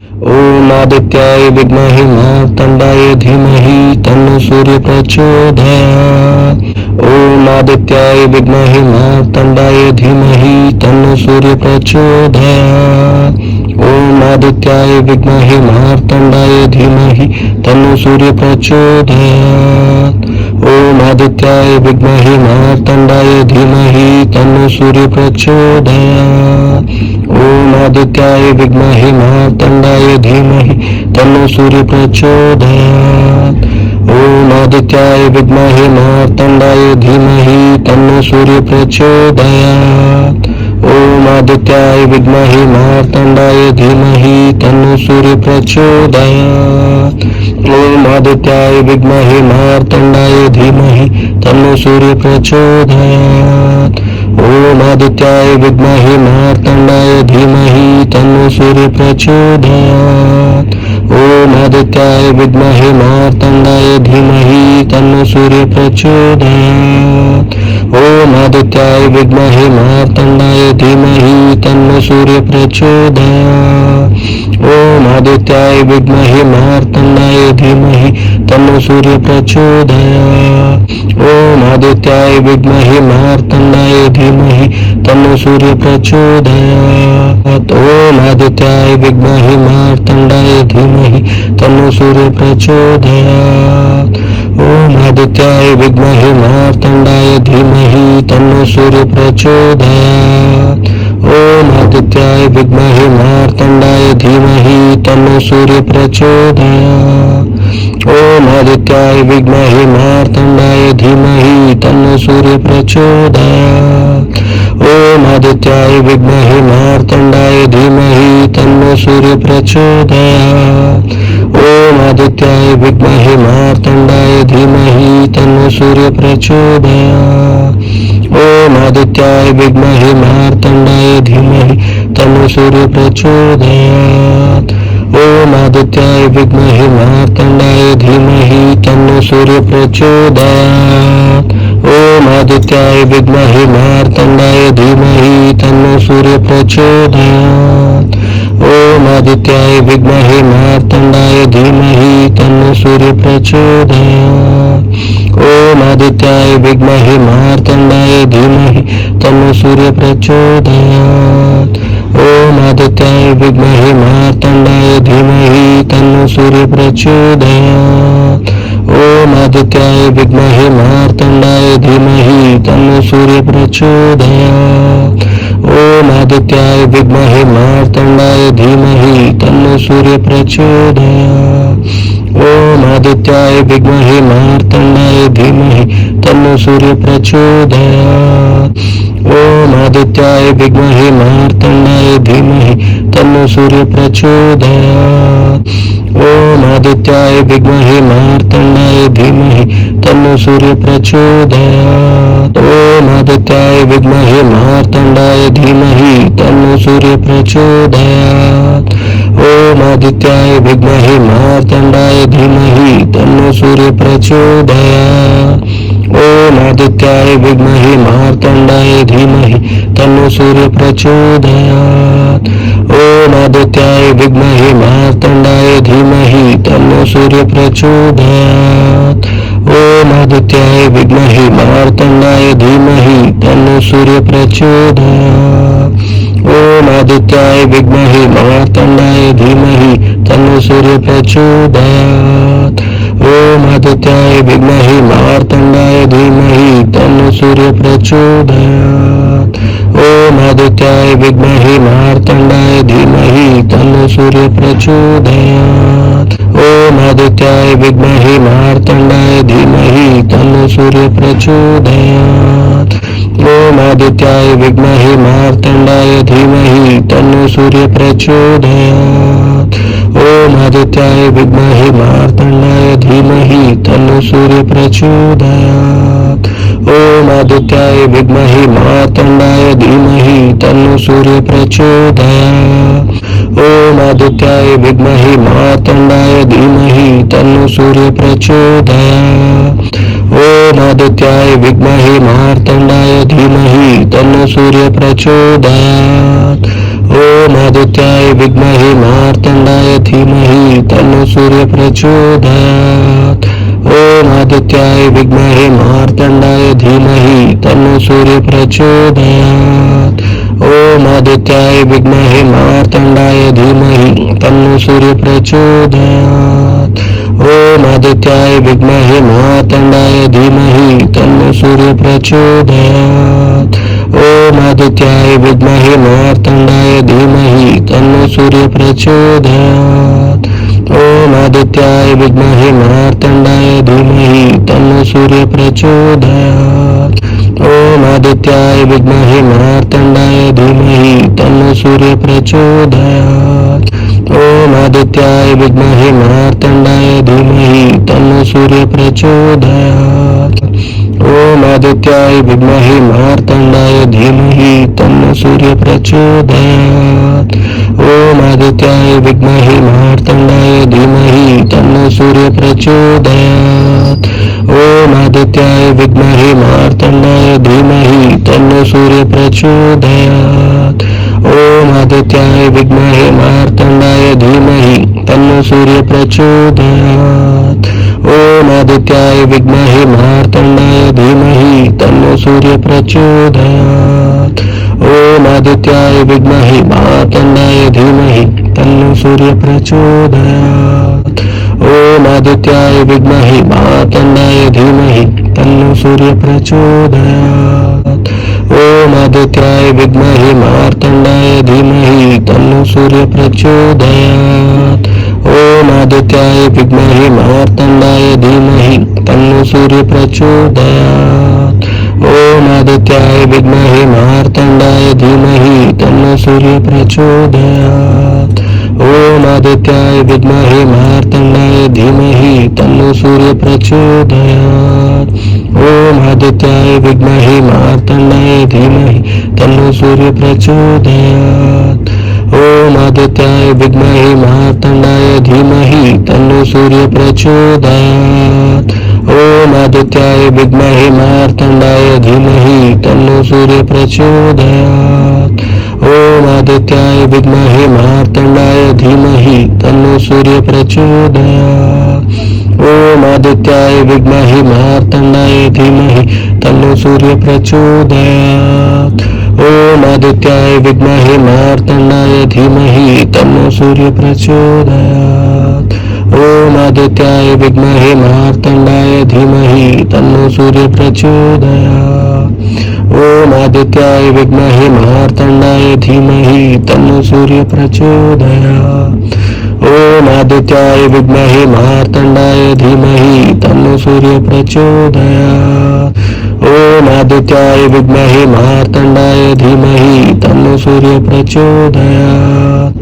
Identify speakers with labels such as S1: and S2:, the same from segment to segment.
S1: ओम आदित्याय विद्महे मार्तंडाय धीमहि तन्नो सूर्य प्रचोदयात्। ओम आदित्याय विद्महे मार्तंडाय धीमहि तन्नो सूर्य प्रचोदयात्। ओम आदित्याय विद्महे मार्तंडाय धीमहि तन्नो सूर्य प्रचोदयात्। ओम आदित्याय विद्महे मार्तंडाय धीमहि तन्नो सूर्य प्रचोदयात्। ओम आदित्याय विद्महे मार्तंडाय धीमहि तन्नो सूर्य प्रचोदयात्। ओम आदित्याय विद्महे मार्तंडाय धीमहि तन्नो सूर्य प्रचोदयात्। ओम आदित्याय विद्महे मार्तंडाय धीमहि तन्नो सूर्य प्रचोदयात्। ओम आदित्याय विद्महे मार्तंडाय धीमहि तन्नो सूर्य प्रचोदयात्। ओम आदित्याय विद्महे मार्तंडाय धीमहि तन्नो सूर्य प्रचोदयात्। ओम आदित्याय विद्महे मार्तंडाय धीमहि तन्नो सूर्य प्रचोदयात्। ओम आदित्याय विद्महे मार्तंडाय धीमहि तन्नो सूर्य प्रचोदयात्। ओम आदित्याय विद्महे मार्तंडाय धीमहि तन्नो सूर्य प्रचोदयात्। ओम आदित्याय विद्महे मार्तंडाय धीमहि तन्नो सूर्य प्रचोदयात्। ओम आदित्याय विद्महे मार्तंडाय धीमहि तन्नो सूर्य प्रचोदयात्। ओम आदित्याय विद्महे मार्तंडाय धीमहि तन्नो सूर्य प्रचोदयात्। ओम आदित्याय विद्महे मार्तंडाय धीमहि तन्नो सूर्य प्रचोदयात्। ओम आदित्याय विद्महे मार्तंडाय धीमहि तन्नो सूर्य प्रचोदयात्। ओम आदित्याय विद्महे मार्तंडाय धीमहि तन्नो सूर्य प्रचोदयात्। ओम आदित्याय विद्महे मार्तंडाय धीमहि तन्नो सूर्य प्रचोदयात्। ओम आदित्याय विद्महे मार्तंडाय धीमहि तन्नो सूर्य प्रचोदयात्। ओम आदित्याय विद्महे मार्तंडाय धीमहि तन्नो सूर्य प्रचोदयात्। ओम आदित्याय विद्महे मार्तंडाय धीमहि तन्नो सूर्य प्रचोदयात्। ओम आदित्याय विद्महे मार्तंडाय धीमहि तन्नो सूर्य प्रचोदयात्। ओम आदित्याय विद्महे मार्तंडाय धीमहि तन्नो सूर्य प्रचोदयात्। ओम आदित्याय विद्महे मार्तंडाय धीमहि तन्नो सूर्य प्रचोदयात्। ओम आदित्याय विद्महे मार्तंडाय धीमहि तन्नो सूर्य प्रचोदयात्। ओम आदित्याय विद्महे मार्तंडाय धीमहि तन्नो सूर्य प्रचोदयात्। ओम आदित्याय विद्महे मार्तंडाय धीमहि तन्नो सूर्य प्रचोदयात्। ओम आदित्याय विद्महे मार्तंडाय धीमहि तन्नो सूर्य प्रचोदयात्। ओम आदित्याय विद्महे मार्तंडाय धीमहि तन्नो सूर्य प्रचोदयात्। ओम आदित्याय विद्महे मार्तंडाय धीमहि तन्नो सूर्य प्रचोदयात्। ओम आदित्याय विद्महे मार्तंडाय धीमहि तन्नो सूर्य प्रचोदयात्। ओम आदित्याय विद्महे मार्तंडाय धीमहि तन्नो सूर्य प्रचोदयात्। ओम आदित्याय विद्महे मार्तंडाय धीमहि तन्नो सूर्य प्रचोदयात्। ओम आदित्याय विद्महे मार्तंडाय धीमहि तन्नो सूर्य प्रचोदयात्। ओम आदित्याय विद्महे मार्तंडाय धीमहि तन्नो सूर्य प्रचोदयात्। ओम आदित्याय विद्महे मार्तंडाय धीमहि तन्नो सूर्य प्रचोदयात्। ओम आदित्याय विद्महे मार्तंडाय धीमहि तन्नो सूर्य प्रचोदयात्। ओम आदित्याय विद्महे मार्तंडाय धीमहि तन्नो सूर्य प्रचोदयात्। ओम आदित्याय विद्महे मार्तंडाय धीमहि तन्नो सूर्य प्रचोदयात्। ओम आदित्याय विद्महे मार्तंडाय धीमहि तन्नो सूर्य प्रचोदयात्। ओम आदित्याय विद्महे मार्तंडाय धीमहि तन्नो सूर्य प्रचोदयात्। ओम आदित्याय विद्महे मार्तंडाय धीमहि तन्नो सूर्य प्रचोदयात्। ओम आदित्याय विद्महे मार्तंडाय धीमहि तन्नो सूर्य प्रचोदयात्। ओम आदित्याय विद्महे मार्तंडाय धीमहि तन्नो सूर्य प्रचोदयात्। ओम आदित्याय विद्महे मार्तंडाय धीमहि तन्नो सूर्य प्रचोदयात्। ओम आदित्याय विद्महे मार्तंडाय धीमहि तन्नो सूर्य प्रचोदयात्। ओम आदित्याय विद्महे मार्तंडाय धीमहि तन्नो सूर्य प्रचोदयात्। ओम आदित्याय विद्महे मार्तंडाय धीमहि तन्नो सूर्य प्रचोदयात्। ओम आदित्याय विद्महे मार्तंडाय धीमहि तन्नो सूर्य प्रचोदयात्। ओम आदित्याय विद्महे मार्तंडाय धीमहि तन्नो सूर्य प्रचोदयात्। ओम आदित्याय विद्महे मार्तंडाय धीमहि तन्नो सूर्य प्रचोदयात्। ओम आदित्याय विद्महे मार्तंडाय धीमहि तन्नो सूर्य प्रचोदयात्। ओम आदित्याय विद्महे मार्तंडाय धीमहि तन्नो सूर्य प्रचोदयात्। ओम आदित्याय विद्महे मार्तंडाय धीमहि तन्नो सूर्य प्रचोदयात्। ओम आदित्याय विद्महे मार्तंडाय धीमहि तन्नो सूर्य प्रचोदयात्। ओम आदित्याय विद्महे मार्तंडाय धीमहि तन्नो सूर्य प्रचोदयात्। ओम आदित्याय विद्महे मार्तंडाय धीमहि तन्नो सूर्य प्रचोदयात्। ओम आदित्याय विद्महे मार्तंडाय धीमहि तन्नो सूर्य प्रचोदयात्। ओम आदित्याय विद्महे मार्तंडाय धीमहि तन्नो सूर्य प्रचोदयात्। ओम आदित्याय विद्महे मार्तंडाय धीमहि तन्नो सूर्य प्रचोदयात्। ओम आदित्याय विद्महे मार्तंडाय धीमहि तन्नो सूर्य प्रचोदयात्। ओम आदित्याय विद्महे मार्तंडाय धीमहि तन्नो सूर्य प्रचोदयात्। ओम आदित्याय विद्महे मार्तंडाय धीमहि तन्नो सूर्य प्रचोदयात्। ओम आदित्याय विद्महे मार्तंडाय धीमहि तन्नो सूर्य प्रचोदयात्। ओम आदित्याय विद्महे मार्तंडाय धीमहि तन्नो सूर्य प्रचोदयात्। ओम आदित्याय विद्महे मार्तंडाय धीमहि तन्नो सूर्य प्रचोदयात्। ओम आदित्याय विद्महे मार्तंडाय धीमहि तन्नो सूर्य प्रचोदयात्। ओम आदित्याय विद्महे मार्तंडाय धीमहि तन्नो सूर्य प्रचोदयात्। ओम आदित्याय विद्महे मार्तंडाय धीमहि तन्नो सूर्य प्रचोदयात्। ओम आदित्याय विद्महे मार्तंडाय धीमहि तन्नो सूर्य प्रचोदयात्। ओम आदित्याय विद्महे मार्तंडाय धीमहि तन्नो सूर्य प्रचोदयात्। ओम आदित्याय विद्महे मार्तंडाय धीमहि तन्नो सूर्य प्रचोदयात्।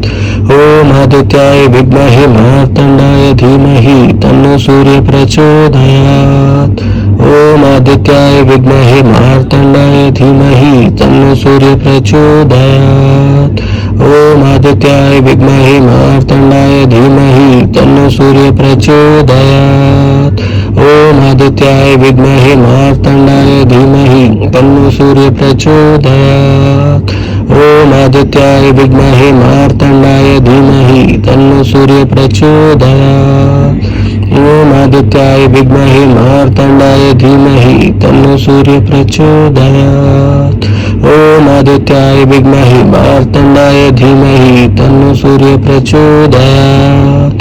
S1: ओम आदित्याय विद्महे मार्तंडाय धीमहि तन्नो सूर्य प्रचोदयात्। ओम आदित्याय विद्महे मार्तंडाय धीमहि तन्नो सूर्य प्रचोदयात्। ओम आदित्याय विद्महे मार्तंडाय धीमहि तन्नो सूर्य प्रचोदयात्। ओम आदित्याय विद्महे मार्तंडाय धीमहि तन्नो सूर्य प्रचोदयात्। ओम आदित्याय विद्महे मार्तंडाय धीमहि तन्नो सूर्य प्रचोदयात्। ओम आदित्याय विद्महे मार्तंडाय धीमहि तन्नो सूर्य प्रचोदयात्। ओम आदित्याय विद्महे मार्तंडाय धीमहि तन्नो सूर्य प्रचोदयात्।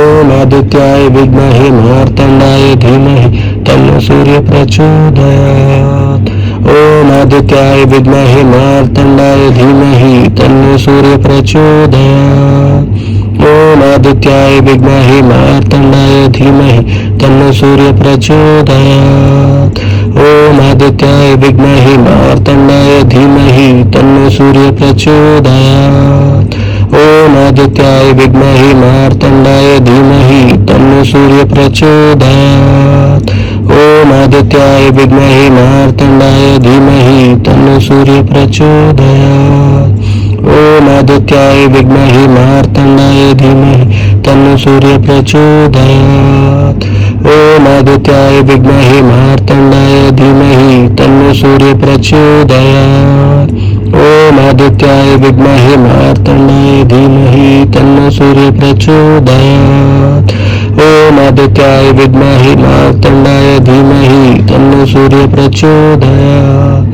S1: ओम आदित्याय विद्महे मार्तंडाय धीमहि तन्नो सूर्य प्रचोदयात्। ओम आदित्याय विद्महे मार्तंडाय धीमहि तन्नो सूर्य प्रचोदयात्। ओम आदित्याय विद्महे मार्तंडाय धीमहि तन्नो सूर्य प्रचोदयात्। ओम आदित्याय विद्महे मार्तंडाय धीमहि तन्नो सूर्य प्रचोदयात्। ओम आदित्याय विद्महे मार्तंडाय धीमहि तन्नो सूर्य प्रचोदयात्। ओम आदित्याय विद्महे मार्तंडाय धीमहि तन्नो सूर्य प्रचोदयात्। ओम आदित्याय विद्महे मार्तंडाय धीमहि तन्नो सूर्य प्रचोदयात्। ओम आदित्याय विद्महे मार्तंडाय धीमहि तन्नो सूर्य प्रचोदयात्। ओम आदित्याय विद्महे मार्तंडाय धीमहि तन्नो सूर्य प्रचोदयात्। ओम आदित्याय विद्महे मार्तंडाय धीमहि तन्नो सूर्य प्रचोदयात्।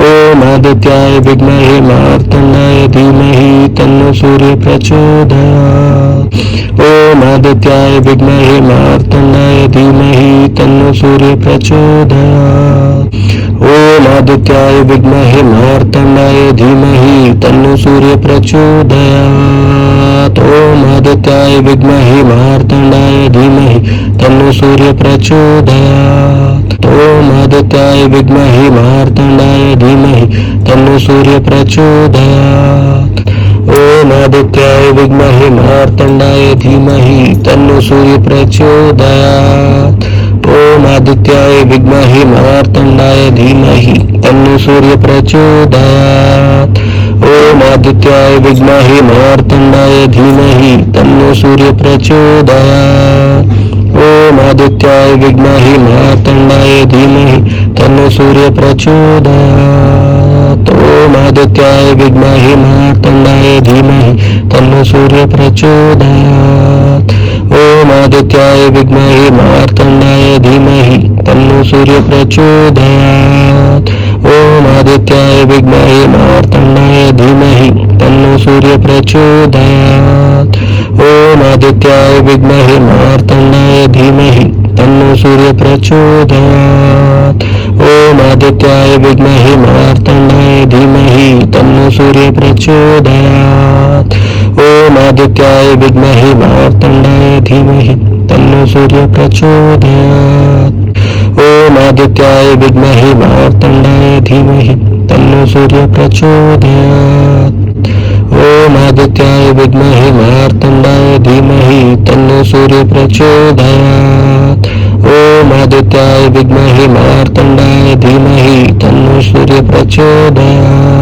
S1: ओम आदित्याय विद्महे मार्तंडाय धीमहि तन्नो सूर्य प्रचोदयात्। ओम आदित्याय विद्महे मार्तंडाय धीमहि तन्नो सूर्य प्रचोदयात्। ओम आदित्याय विद्महे मार्तंडाय धीमहि तन्नो सूर्य प्रचोदयात्। ओम आदित्याय विद्महे मार्तंडाय धीमहि तन्नो सूर्य प्रचोदयात्। ओम आदित्याय विद्महे मार्तंडाय धीमहि तन्नो सूर्य प्रचोदयात्। ओम आदित्याय विद्महे मार्तंडाय धीमहि तन्नो सूर्य प्रचोदयात्। ओम आदित्याय विद्महे मार्तंडाय धीमहि तन्नो सूर्य प्रचोदयात्। ओम आदित्याय विद्महे मार्तंडाय धीमहि तन्नो सूर्य प्रचोदयात्। ओम आदित्याय विद्महे मार्तंडाय धीमहि तन्नो सूर्य प्रचोदयात्। ओम आदित्याय विद्महे मार्तंडाय धीमहि तन्नो सूर्य प्रचोदयात्। ओम आदित्याय विद्महे मार्तंडाय धीमहि तन्नो सूर्य प्रचोदयात्। ओम आदित्याय विद्महे मार्तंडाय धीमहि तन्नो सूर्य प्रचोदयात्। ओम आदित्याय विद्महे मार्तंडाय धीमहि तन्नो सूर्य प्रचोदयात्। ओम आदित्याय विद्महे मार्तंडाय धीमहि तन्नो सूर्य प्रचोदयात्। ओम आदित्याय विद्महे मार्तंडाय धीमहि तन्नो सूर्य प्रचोदयात्। ओम आदित्याय विद्महे मार्तंडाय धीमहि तन्नो सूर्य प्रचोदयात्। ओम आदित्याय विद्महे मार्तंडाय धीमहि तन्नो सूर्य प्रचोदयात्। ओम आदित्याय विद्महे मार्तंडाय धीमहि तन्नो सूर्य प्रचोदयात्।